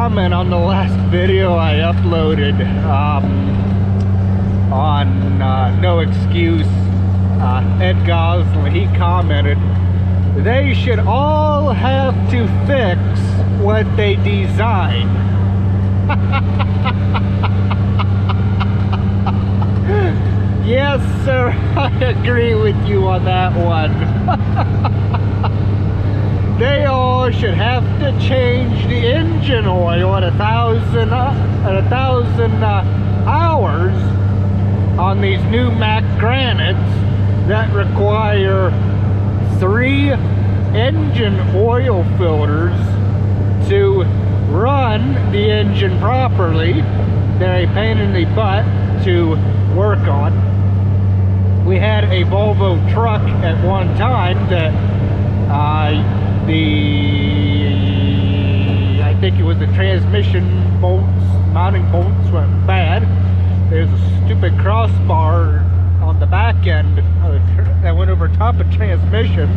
comment on the last video I uploaded on No Excuse. Ed Gosslien, he commented, they should all have to fix what they design. Yes, sir, I agree with you on that one. They all should have to change the engine oil at 1,000 hours on these new Mack Granites that require 3 engine oil filters to run the engine properly. They're a pain in the butt to work on. We had a Volvo truck at one time that I think it was the transmission bolts, mounting bolts went bad. There's a stupid crossbar on the back end that went over top of transmission.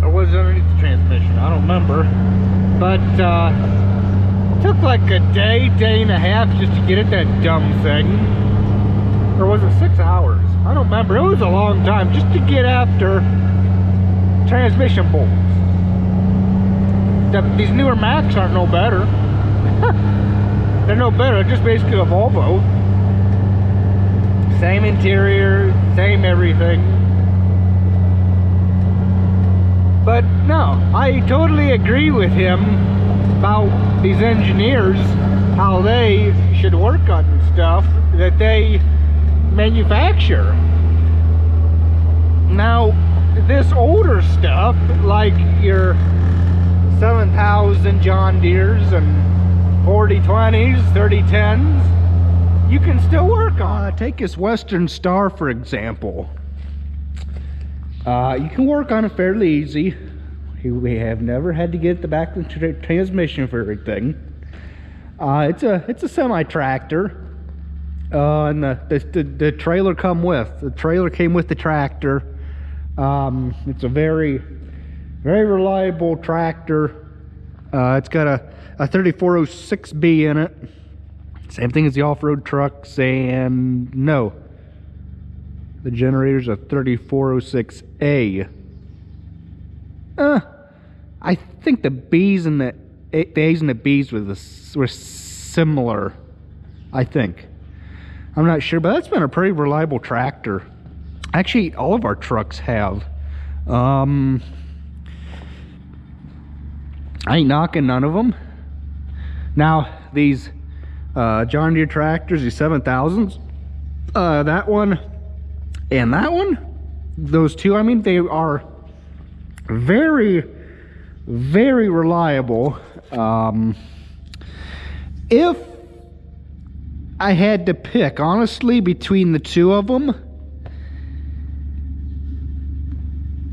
Or was it underneath the transmission? I don't remember. But it took like a day and a half just to get at that dumb thing. Or was it 6 hours? I don't remember. It was a long time just to get after transmission bolts. These newer Macks aren't no better. They're no better. They're just basically a Volvo. Same interior, same everything. But no, I totally agree with him about these engineers, how they should work on stuff that they manufacture. Now, this older stuff, like your 7,000 John Deeres and 4020s, 3010s, you can still work on. Take this Western Star, for example. You can work on it fairly easy. We have never had to get the back of the transmission for everything. It's a semi-tractor. And the trailer come with. The trailer came with the tractor. It's a very reliable tractor. It's got a 3406B in it. Same thing as the off-road trucks, and no, the generator's a 3406A. I think the B's and the A's and the B's were similar, I think. I'm not sure, but that's been a pretty reliable tractor. Actually, all of our trucks have. I ain't knocking none of them. Now, these John Deere tractors, these 7000s, that one and that one, those two, I mean, they are very reliable. If I had to pick, honestly, between the two of them,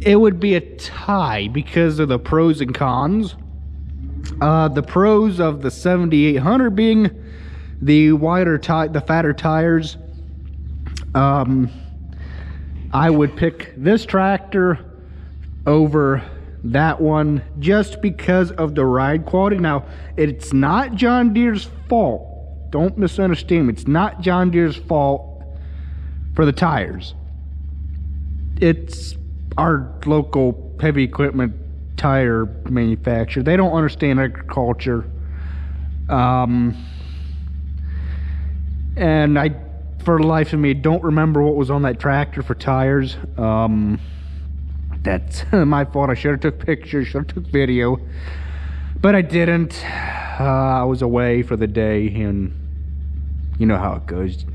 it would be a tie because of the pros and cons. The pros of the 7800 being the fatter tires. I would pick this tractor over that one just because of the ride quality. Now, it's not John Deere's fault. Don't misunderstand me. It's not John Deere's fault for the tires. It's our local heavy equipment tire manufacturer. They don't understand agriculture. And I, for the life of me, don't remember what was on that tractor for tires. That's my fault. I should have took pictures, should have took video, but I didn't. I was away for the day, and you know how it goes.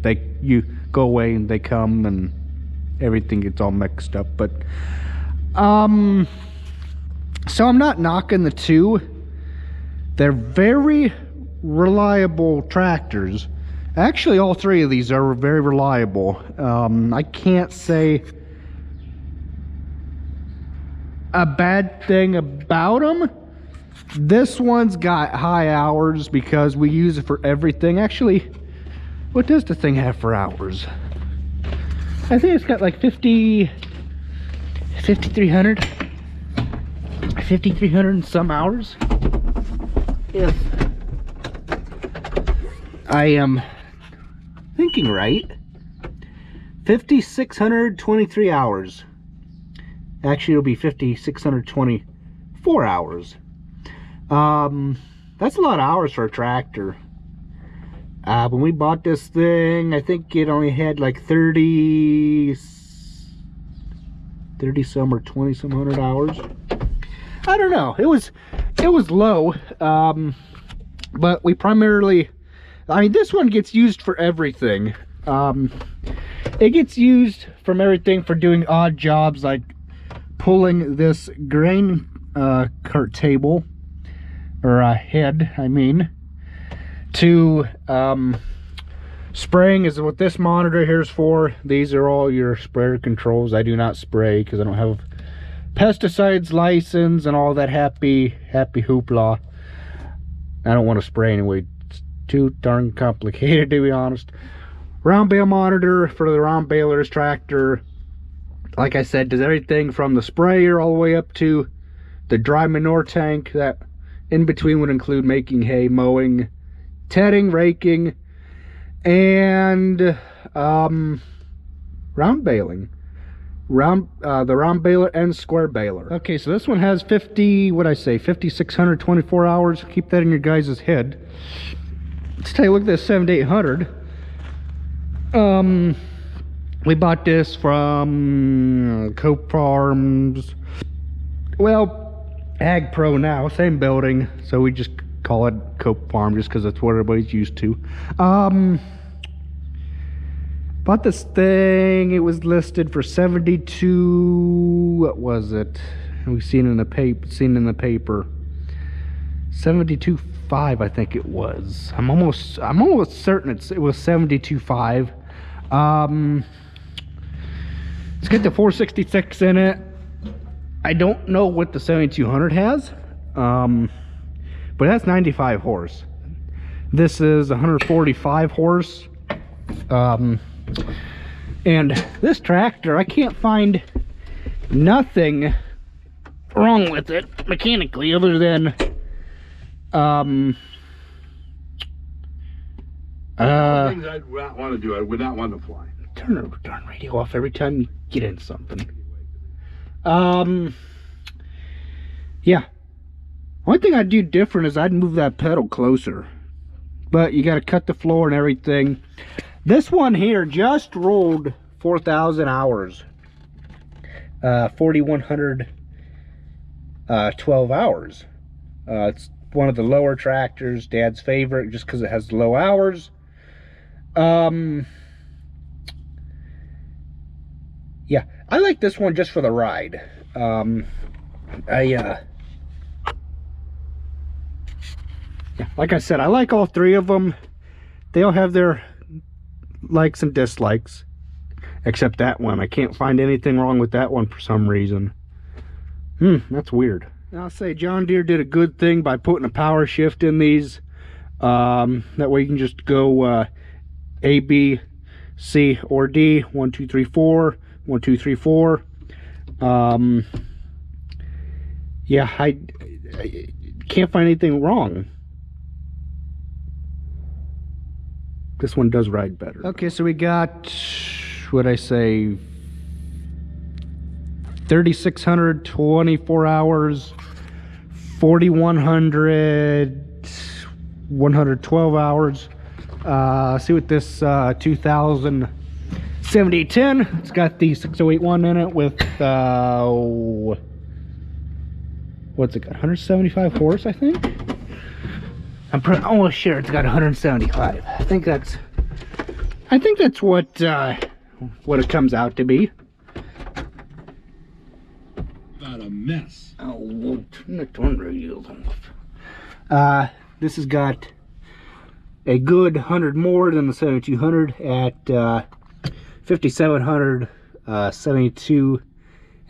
You go away and they come and everything gets all mixed up. But so I'm not knocking the two. They're very reliable tractors. Actually, all three of these are very reliable. I can't say a bad thing about them. This one's got high hours because we use it for everything. Actually, what does the thing have for hours? I think it's got like 5,300 and some hours. if I am thinking right, 5,623 hours. Actually, it'll be 5,624 hours. That's a lot of hours for a tractor. When we bought this thing, I think it only had like 30 some or 20 some hundred hours. I don't know. It was low. But we primarily, I mean, this one gets used for everything. It gets used from everything for doing odd jobs like pulling this grain cart table, or a head, I mean, to spraying is what this monitor here is for. These are all your sprayer controls. I do not spray because I don't have pesticides license and all that happy hoopla. I don't want to spray anyway. It's too darn complicated, to be honest. Round bale monitor for the round balers tractor. Like I said, does everything from the sprayer all the way up to the dry manure tank. That in between would include making hay, mowing, tedding, raking, and round baling. The round baler and square baler. Okay, so this one has 5,624 hours. Keep that in your guys' head. Let's take a look at this 7800. We bought this from Cope Farms. Well, Ag Pro now, same building, so we just call it Cope Farm just because that's what everybody's used to. Bought this thing. It was listed for 72. What was it? We've seen in the paper. 72.5, I think it was. I'm almost certain it was 72.5. Let's get the 466 in it. I don't know what the 7200 has, but that's 95 horse. This is 145 horse. And this tractor, I can't find nothing wrong with it mechanically other than things I would not want to do. I would not want to fly. Turn the darn radio off every time you get in something. Yeah. One thing I'd do different is I'd move that pedal closer. But you got to cut the floor and everything. This one here just rolled 4,000 hours. 4,112 hours. It's one of the lower tractors, Dad's favorite, just because it has low hours. Yeah, I like this one just for the ride. Yeah, like I said, I like all three of them. They all have their likes and dislikes, except that one. I can't find anything wrong with that one for some reason. That's weird. I'll say John Deere did a good thing by putting a power shift in these. That way you can just go A, B, C, or D. 1, 2, 3, 4. 1, 2, 3, 4. Yeah, I can't find anything wrong. This one does ride better. Okay, so we got, what'd I say, 3,624 hours, 4,112 hours. See what this 2070-10. It's got the 6081 in it with what's it got? 175 horse, I think. I'm almost sure it's got 175. I think that's what it comes out to be. Not a mess. Oh, turn the torn radios off. This has got a good 100 more than the 7200 at 5,700, 72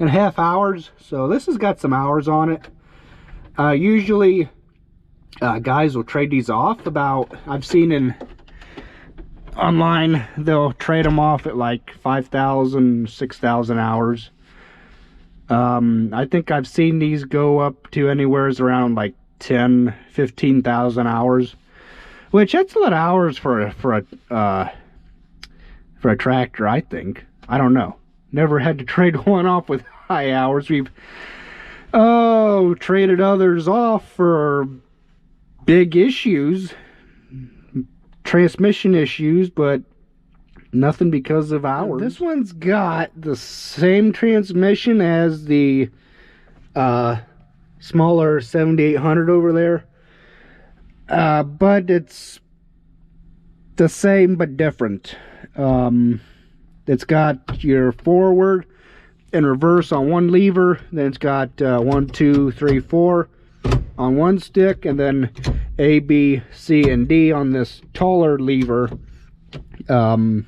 and a half hours. So this has got some hours on it. Usually guys will trade these off about, I've seen online, they'll trade them off at like 5,000, 6,000 hours. I think I've seen these go up to anywhere around like 10-15,000 hours, which that's a lot of hours for a tractor, I think. I don't know. Never had to trade one off with high hours. We've traded others off for big issues, transmission issues, but nothing because of hours. This one's got the same transmission as the smaller 7800 over there, but it's the same but different. It's got your forward and reverse on one lever, then it's got 1, 2, 3, 4 on one stick, and then A, B, C, and D on this taller lever. I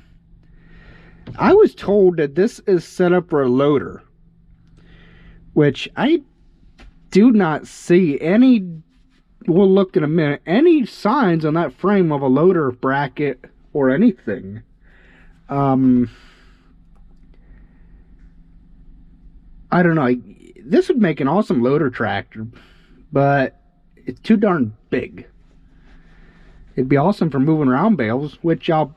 was told that this is set up for a loader, which I do not see any, we'll look in a minute, any signs on that frame of a loader bracket or anything. I don't know. This would make an awesome loader tractor, but it's too darn big. It'd be awesome for moving around bales, which I'll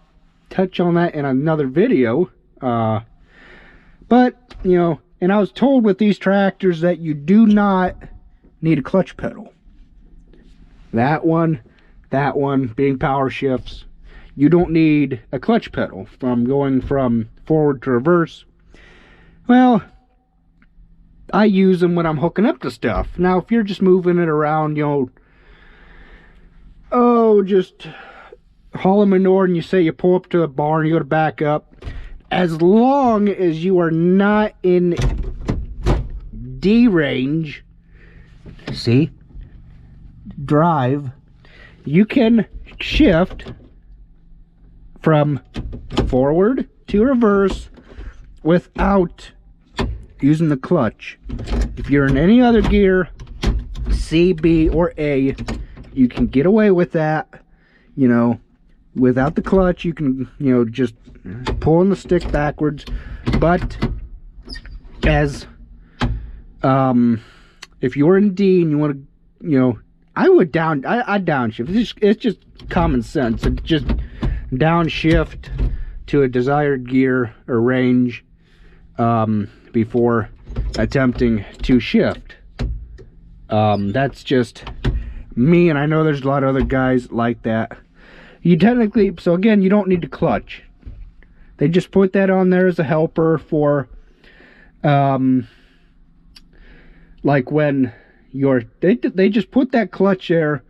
touch on that in another video. But, you know, and I was told with these tractors that you do not need a clutch pedal. That one being power shifts. You don't need a clutch pedal from going from forward to reverse. Well, I use them when I'm hooking up to stuff. Now, if you're just moving it around, you know, just hauling manure, and you say you pull up to the barn, you go to back up, as long as you are not in D range, see, drive, you can shift from forward to reverse without using the clutch. If you're in any other gear, C, B, or A, you can get away with that, you know, without the clutch. You can, you know, just pulling the stick backwards. But as if you're in D and you want to, you know, I downshift. It's just common sense. It's just downshift to a desired gear or range before attempting to shift. That's just me, and I know there's a lot of other guys like that. You technically, so again, you don't need to clutch. They just put that on there as a helper for like when you're, they just put that clutch there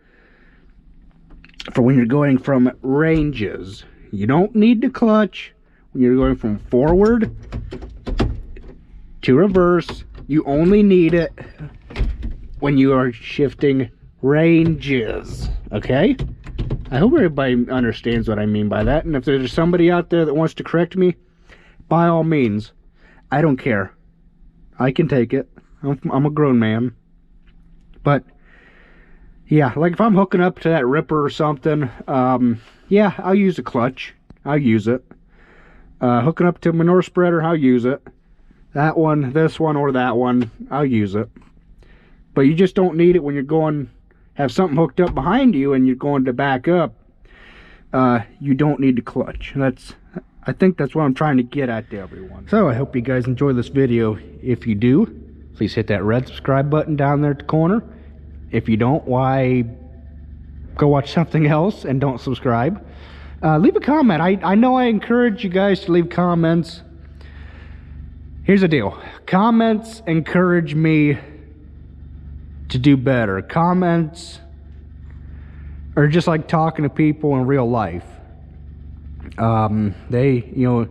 for when you're going from ranges. You don't need to clutch when you're going from forward to reverse. You only need it when you are shifting ranges. Okay? I hope everybody understands what I mean by that. And if there's somebody out there that wants to correct me, by all means, I don't care. I can take it. I'm a grown man. But yeah, like if I'm hooking up to that ripper or something, yeah, I'll use a clutch. I'll use it. Hooking up to a manure spreader, I'll use it. That one, this one, or that one, I'll use it. But you just don't need it when you're going, have something hooked up behind you and you're going to back up. You don't need to clutch. I think that's what I'm trying to get at to everyone. So I hope you guys enjoy this video. If you do, please hit that red subscribe button down there at the corner. If you don't, why, go watch something else and don't subscribe. Leave a comment. I know I encourage you guys to leave comments. Here's the deal. Comments encourage me to do better. Comments are just like talking to people in real life. They, you know,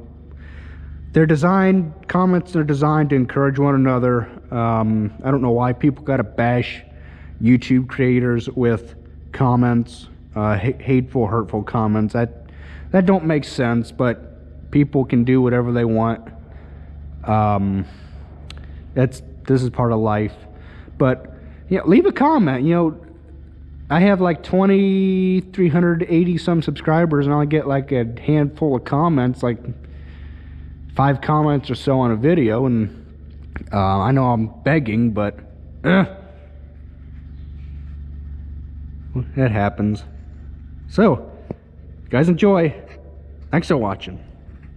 comments are designed to encourage one another. I don't know why people gotta bash YouTube creators with comments, hateful, hurtful comments. That don't make sense, but people can do whatever they want. This is part of life. But yeah, leave a comment. You know, I have like 2,380 some subscribers, and I get like a handful of comments, like 5 comments or so on a video, and I know I'm begging, but It happens. So, guys, enjoy. Thanks for watching.